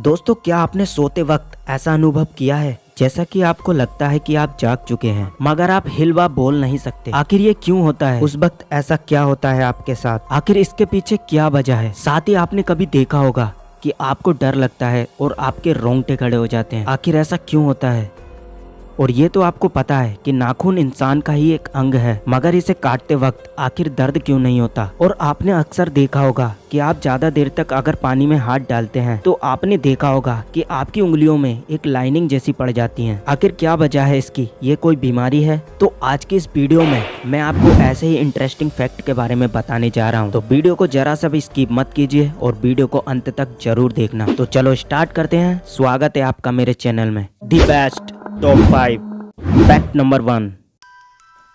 दोस्तों, क्या आपने सोते वक्त ऐसा अनुभव किया है जैसा कि आपको लगता है कि आप जाग चुके हैं मगर आप हिल व बोल नहीं सकते? आखिर ये क्यों होता है? उस वक्त ऐसा क्या होता है आपके साथ? आखिर इसके पीछे क्या वजह है? साथ ही आपने कभी देखा होगा कि आपको डर लगता है और आपके रोंगटे खड़े हो जाते हैं। आखिर ऐसा क्यों होता है? और ये तो आपको पता है कि नाखून इंसान का ही एक अंग है, मगर इसे काटते वक्त आखिर दर्द क्यों नहीं होता? और आपने अक्सर देखा होगा कि आप ज्यादा देर तक अगर पानी में हाथ डालते हैं तो आपने देखा होगा कि आपकी उंगलियों में एक लाइनिंग जैसी पड़ जाती है। आखिर क्या वजह है इसकी? ये कोई बीमारी है? तो आज की इस वीडियो में मैं आपको ऐसे ही इंटरेस्टिंग फैक्ट के बारे में बताने जा रहा हूँ। तो वीडियो को जरा सा भी स्किप मत कीजिए और वीडियो को अंत तक जरूर देखना। तो चलो स्टार्ट करते हैं। स्वागत है आपका मेरे चैनल में। The best top 5 fact number 1।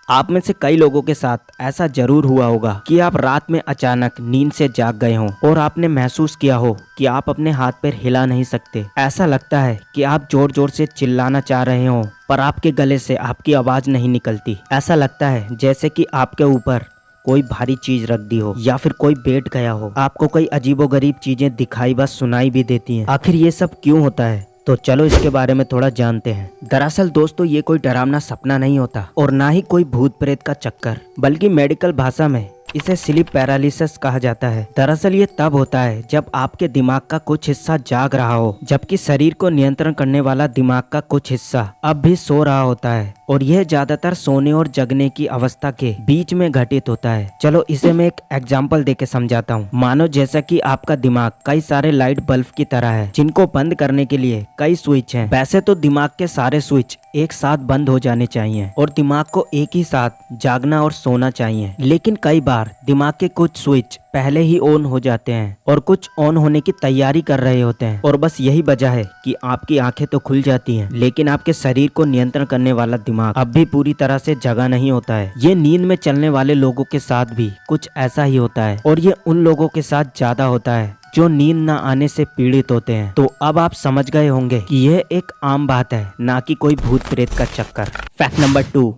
आप में से कई लोगों के साथ ऐसा जरूर हुआ होगा कि आप रात में अचानक नींद से जाग गए हों और आपने महसूस किया हो कि आप अपने हाथ पैर हिला नहीं सकते। ऐसा लगता है कि आप जोर जोर से चिल्लाना चाह रहे हो पर आपके गले से आपकी आवाज नहीं निकलती। ऐसा लगता है जैसे कि आपके ऊपर कोई भारी चीज रख दी हो या फिर कोई बैठ गया हो। आपको कई अजीबोगरीब चीजें दिखाई व सुनाई भी देती हैं। आखिर ये सब क्यों होता है? तो चलो इसके बारे में थोड़ा जानते हैं। दरअसल दोस्तों, ये कोई डरावना सपना नहीं होता और ना ही कोई भूत प्रेत का चक्कर, बल्कि मेडिकल भाषा में इसे स्लीप पैरालिसिस कहा जाता है। दरअसल ये तब होता है जब आपके दिमाग का कुछ हिस्सा जाग रहा हो, जबकि शरीर को नियंत्रण करने वाला दिमाग का कुछ हिस्सा अब भी सो रहा होता है। और यह ज्यादातर सोने और जगने की अवस्था के बीच में घटित होता है। चलो इसे मैं एक एग्जाम्पल देके समझाता हूँ। मानो जैसा कि आपका दिमाग कई सारे लाइट बल्ब की तरह है, जिनको बंद करने के लिए कई स्विच हैं। वैसे तो दिमाग के सारे स्विच एक साथ बंद हो जाने चाहिए और दिमाग को एक ही साथ जागना और सोना चाहिए, लेकिन कई बार दिमाग के कुछ स्विच पहले ही ऑन हो जाते हैं और कुछ ऑन होने की तैयारी कर रहे होते हैं। और बस यही वजह है कि आपकी आंखें तो खुल जाती हैं, लेकिन आपके शरीर को नियंत्रण करने वाला दिमाग अब भी पूरी तरह से जगा नहीं होता है। ये नींद में चलने वाले लोगों के साथ भी कुछ ऐसा ही होता है, और ये उन लोगों के साथ ज्यादा होता है जो नींद न आने से पीड़ित होते हैं। तो अब आप समझ गए होंगे कि यह एक आम बात है, ना कि कोई भूत प्रेत का चक्कर। Fact number 2।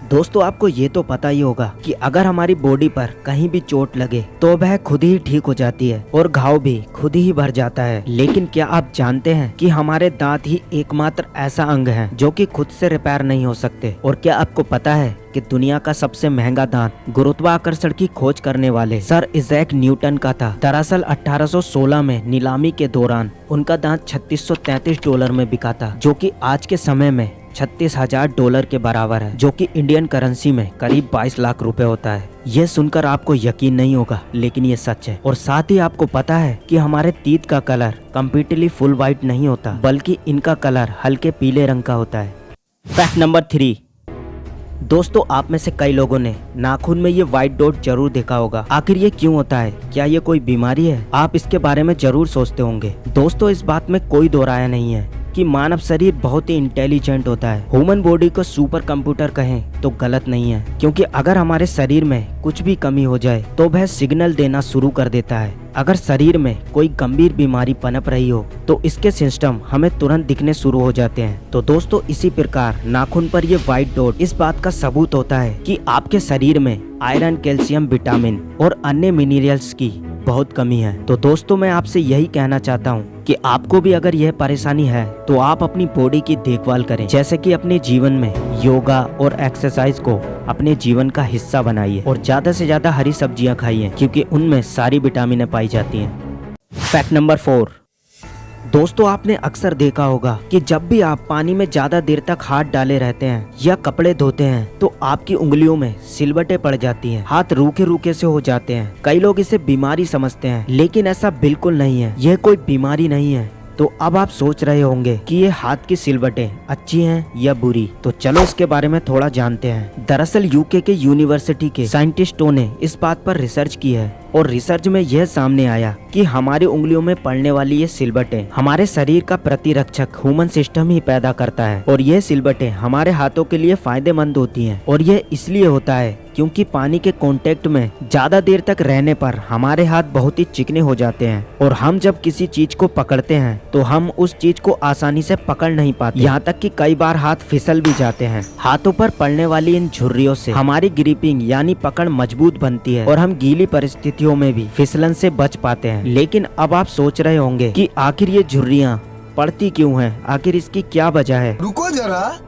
दोस्तों, आपको ये तो पता ही होगा कि अगर हमारी बॉडी पर कहीं भी चोट लगे तो वह खुद ही ठीक हो जाती है और घाव भी खुद ही भर जाता है। लेकिन क्या आप जानते हैं कि हमारे दांत ही एकमात्र ऐसा अंग है जो कि खुद से रिपेयर नहीं हो सकते? और क्या आपको पता है कि दुनिया का सबसे महंगा दांत गुरुत्वाकर्षण की खोज करने वाले सर इजैक न्यूटन का था? दरअसल 1816 में नीलामी के दौरान उनका दांत $3633 में बिका था, जो कि आज के समय में $36,000 के बराबर है, जो कि इंडियन करेंसी में करीब 22 लाख रुपए होता है। ये सुनकर आपको यकीन नहीं होगा, लेकिन ये सच है। और साथ ही आपको पता है कि हमारे तीत का कलर कम्प्लीटली फुल व्हाइट नहीं होता, बल्कि इनका कलर हल्के पीले रंग का होता है। Fact number 3। दोस्तों, आप में से कई लोगों ने नाखून में ये व्हाइट डॉट जरूर देखा होगा। आखिर ये क्यों होता है? क्या ये कोई बीमारी है? आप इसके बारे में जरूर सोचते होंगे। दोस्तों, इस बात में कोई दो राय नहीं है कि मानव शरीर बहुत ही इंटेलिजेंट होता है। ह्यूमन बॉडी को सुपर कंप्यूटर कहें तो गलत नहीं है, क्योंकि अगर हमारे शरीर में कुछ भी कमी हो जाए तो वह सिग्नल देना शुरू कर देता है। अगर शरीर में कोई गंभीर बीमारी पनप रही हो तो इसके सिस्टम हमें तुरंत दिखने शुरू हो जाते हैं। तो दोस्तों, इसी प्रकार नाखून पर ये व्हाइट डॉट इस बात का सबूत होता है कि आपके शरीर में आयरन, कैल्शियम, विटामिन और अन्य मिनरल्स की बहुत कमी है। तो दोस्तों, मैं आपसे यही कहना चाहता हूँ कि आपको भी अगर यह परेशानी है तो आप अपनी बॉडी की देखभाल करें, जैसे कि अपने जीवन में योगा और एक्सरसाइज को अपने जीवन का हिस्सा बनाइए और ज्यादा से ज्यादा हरी सब्जियां खाइए, क्योंकि उनमें सारी विटामिनें पाई जाती हैं। Fact number 4। दोस्तों, आपने अक्सर देखा होगा कि जब भी आप पानी में ज्यादा देर तक हाथ डाले रहते हैं या कपड़े धोते हैं तो आपकी उंगलियों में सिलवटें पड़ जाती हैं, हाथ रूखे रूखे से हो जाते हैं। कई लोग इसे बीमारी समझते हैं, लेकिन ऐसा बिल्कुल नहीं है। यह कोई बीमारी नहीं है। तो अब आप सोच रहे होंगे कि ये हाथ की सिलवटें अच्छी हैं या बुरी? तो चलो इसके बारे में थोड़ा जानते हैं। दरअसल यूके के यूनिवर्सिटी के साइंटिस्टों ने इस बात पर रिसर्च की है और रिसर्च में यह सामने आया कि हमारी उंगलियों में पड़ने वाली ये सिलवटें हमारे शरीर का प्रतिरक्षक ह्यूमन सिस्टम ही पैदा करता है, और ये सिलवटें हमारे हाथों के लिए फायदेमंद होती हैं। और यह इसलिए होता है क्योंकि पानी के कांटेक्ट में ज्यादा देर तक रहने पर हमारे हाथ बहुत ही चिकने हो जाते हैं, और हम जब किसी चीज को पकड़ते हैं तो हम उस चीज को आसानी से पकड़ नहीं पाते, यहाँ तक कि कई बार हाथ फिसल भी जाते हैं। हाथों पर पड़ने वाली इन झुर्रियों से हमारी ग्रिपिंग यानी पकड़ मजबूत बनती है और हम गीली परिस्थितियों स्थितियों में भी फिसलन से बच पाते हैं। लेकिन अब आप सोच रहे होंगे कि आखिर ये झुर्रियाँ पड़ती क्यों हैं? आखिर इसकी क्या वजह है? रुको जरा,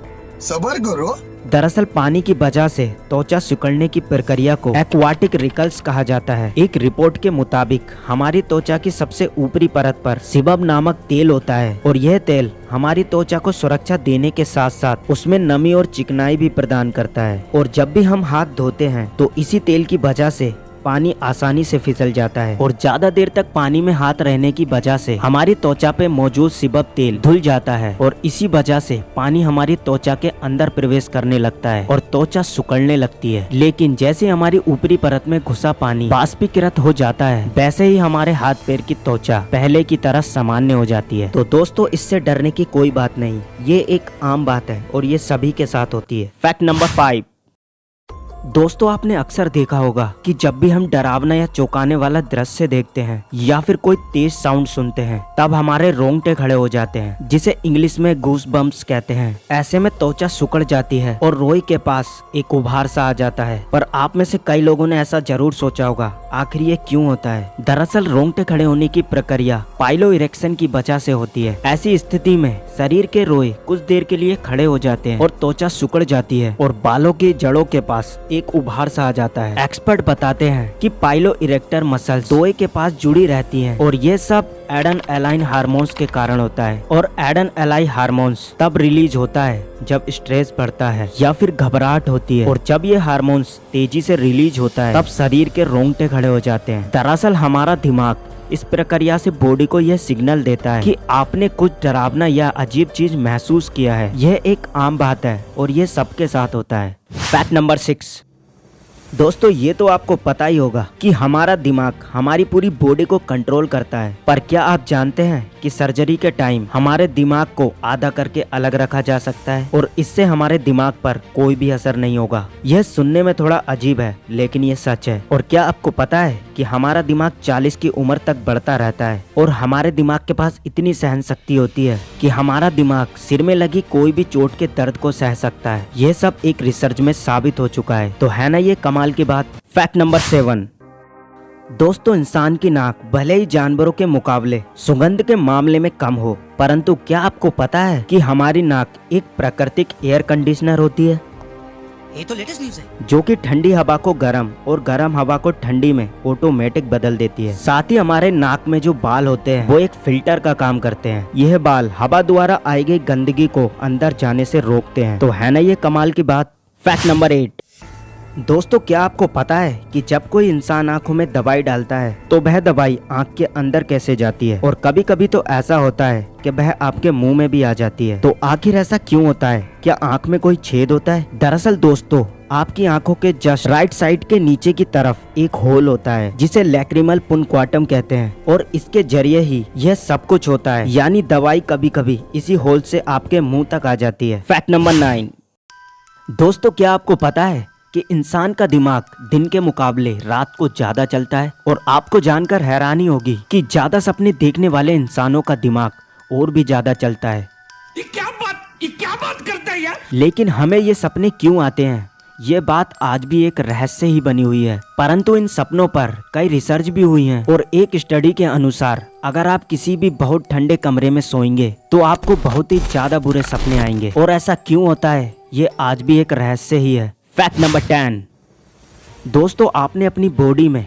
सब्र करो। दरअसल पानी की वजह से त्वचा सिकुड़ने की प्रक्रिया को एक्वाटिक रिकल्स कहा जाता है। एक रिपोर्ट के मुताबिक हमारी त्वचा की सबसे ऊपरी परत पर सीबम नामक तेल होता है और यह तेल हमारी त्वचा को सुरक्षा देने के साथ साथ उसमें नमी और चिकनाई भी प्रदान करता है। और जब भी हम हाथ धोते हैं तो इसी तेल की वजह से पानी आसानी से फिसल जाता है और ज्यादा देर तक पानी में हाथ रहने की वजह से हमारी त्वचा पे मौजूद सीबम तेल धुल जाता है और इसी वजह से पानी हमारी त्वचा के अंदर प्रवेश करने लगता है और त्वचा सिकुड़ने लगती है। लेकिन जैसे हमारी ऊपरी परत में घुसा पानी बाष्पीकृत हो जाता है, वैसे ही हमारे हाथ पैर की त्वचा पहले की तरह सामान्य हो जाती है। तो दोस्तों, इससे डरने की कोई बात नहीं, ये एक आम बात है और ये सभी के साथ होती है। Fact number 5। दोस्तों, आपने अक्सर देखा होगा कि जब भी हम डरावना या चौंकाने वाला दृश्य देखते हैं या फिर कोई तेज साउंड सुनते हैं तब हमारे रोंगटे खड़े हो जाते हैं, जिसे इंग्लिश में गूस बम्प्स कहते हैं। ऐसे में त्वचा सिकुड़ जाती है और रोई के पास एक उभार सा आ जाता है। पर आप में से कई लोगों ने ऐसा जरूर सोचा होगा, आखिर ये क्यों होता है? दरअसल रोंगटे खड़े होने की प्रक्रिया पाइलो इरेक्शन की वजह से होती है। ऐसी स्थिति में शरीर के रोए कुछ देर के लिए खड़े हो जाते हैं और त्वचा सिकुड़ जाती है और बालों की जड़ों के पास एक उभार सा आ जाता है। एक्सपर्ट बताते हैं कि पाइलो इरेक्टर मसल्स रोए के पास जुड़ी रहती हैं और ये सब एड्रेनालाइन हार्मोन्स के कारण होता है। और एड्रेनालाइन हार्मोन्स तब रिलीज होता है जब स्ट्रेस बढ़ता है या फिर घबराहट होती है, और जब ये हार्मोन्स तेजी से रिलीज होता है तब शरीर के रोंगटे खड़े हो जाते हैं। दरअसल हमारा दिमाग इस प्रक्रिया से बॉडी को यह सिग्नल देता है कि आपने कुछ डरावना या अजीब चीज महसूस किया है। यह एक आम बात है और ये सबके साथ होता है। Fact number 6। दोस्तों, ये तो आपको पता ही होगा कि हमारा दिमाग हमारी पूरी बॉडी को कंट्रोल करता है, पर क्या आप जानते हैं कि सर्जरी के टाइम हमारे दिमाग को आधा करके अलग रखा जा सकता है और इससे हमारे दिमाग पर कोई भी असर नहीं होगा। यह सुनने में थोड़ा अजीब है लेकिन ये सच है। और क्या आपको पता है कि हमारा दिमाग 40 की उम्र तक बढ़ता रहता है और हमारे दिमाग के पास इतनी सहन शक्ति होती है कि हमारा दिमाग सिर में लगी कोई भी चोट के दर्द को सह सकता है। यह सब एक रिसर्च में साबित हो चुका है। तो है ना ये कमाल की बात। Fact number 7। दोस्तों, इंसान की नाक भले ही जानवरों के मुकाबले सुगंध के मामले में कम हो, परंतु क्या आपको पता है कि हमारी नाक एक प्राकृतिक एयर कंडीशनर होती है? ये तो लेटेस्ट न्यूज़ है। जो कि ठंडी हवा को गर्म और गर्म हवा को ठंडी में ऑटोमेटिक बदल देती है। साथ ही हमारे नाक में जो बाल होते हैं वो एक फिल्टर का काम करते हैं। यह बाल हवा द्वारा आई गई गंदगी को अंदर जाने से रोकते हैं। तो है ना ये कमाल की बात। Fact number 8। दोस्तों, क्या आपको पता है कि जब कोई इंसान आंखों में दवाई डालता है तो वह दवाई आंख के अंदर कैसे जाती है? और कभी कभी तो ऐसा होता है कि वह आपके मुंह में भी आ जाती है। तो आखिर ऐसा क्यों होता है? क्या आंख में कोई छेद होता है? दरअसल दोस्तों, आपकी आंखों के जस्ट राइट साइड के नीचे की तरफ एक होल होता है जिसे लैक्रिमल पुनक्वाटम कहते हैं और इसके जरिए ही यह सब कुछ होता है। यानी दवाई कभी कभी इसी होल से आपके मुंह तक आ जाती है। Fact number 9। दोस्तों, क्या आपको पता है कि इंसान का दिमाग दिन के मुकाबले रात को ज्यादा चलता है? और आपको जानकर हैरानी होगी कि ज्यादा सपने देखने वाले इंसानों का दिमाग और भी ज्यादा चलता है। ये क्या बात करता है यार? लेकिन हमें ये सपने क्यों आते हैं, ये बात आज भी एक रहस्य ही बनी हुई है। परंतु इन सपनों पर कई रिसर्च भी हुई है और एक स्टडी के अनुसार अगर आप किसी भी बहुत ठंडे कमरे में सोएंगे तो आपको बहुत ही ज्यादा बुरे सपने आएंगे। और ऐसा क्यों होता है, ये आज भी एक रहस्य ही है। Fact number 10। दोस्तों, आपने अपनी बॉडी में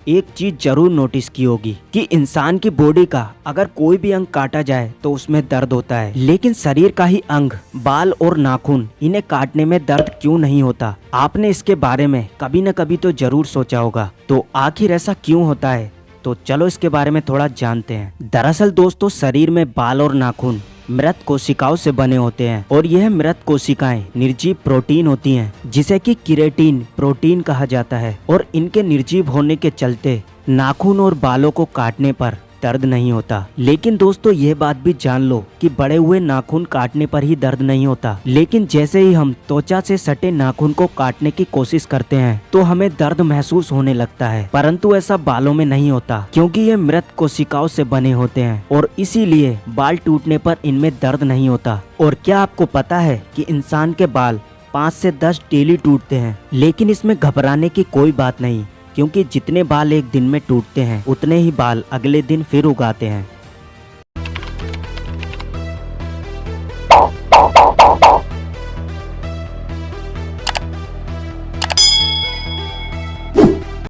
एक चीज जरूर नोटिस की होगी कि इंसान की बॉडी का अगर कोई भी अंग काटा जाए तो उसमें दर्द होता है, लेकिन शरीर का ही अंग बाल और नाखून इन्हें काटने में दर्द क्यों नहीं होता? आपने इसके बारे में कभी न कभी तो जरूर सोचा होगा। तो आखिर ऐसा क्यों होता है? तो चलो इसके बारे में थोड़ा जानते हैं। दरअसल दोस्तों, शरीर में बाल और नाखून मृत कोशिकाओं से बने होते हैं और यह मृत कोशिकाएं निर्जीव प्रोटीन होती हैं जिसे कि केराटिन प्रोटीन कहा जाता है। और इनके निर्जीव होने के चलते नाखून और बालों को काटने पर दर्द नहीं होता। लेकिन दोस्तों, ये बात भी जान लो कि बड़े हुए नाखून काटने पर ही दर्द नहीं होता, लेकिन जैसे ही हम त्वचा से सटे नाखून को काटने की कोशिश करते हैं तो हमें दर्द महसूस होने लगता है। परंतु ऐसा बालों में नहीं होता क्योंकि ये मृत कोशिकाओं से बने होते हैं और इसीलिए बाल टूटने पर इनमें दर्द नहीं होता। और क्या आपको पता है कि इंसान के बाल 5 से 10 डेली टूटते हैं, लेकिन इसमें घबराने की कोई बात नहीं क्योंकि जितने बाल एक दिन में टूटते हैं उतने ही बाल अगले दिन फिर उगाते हैं।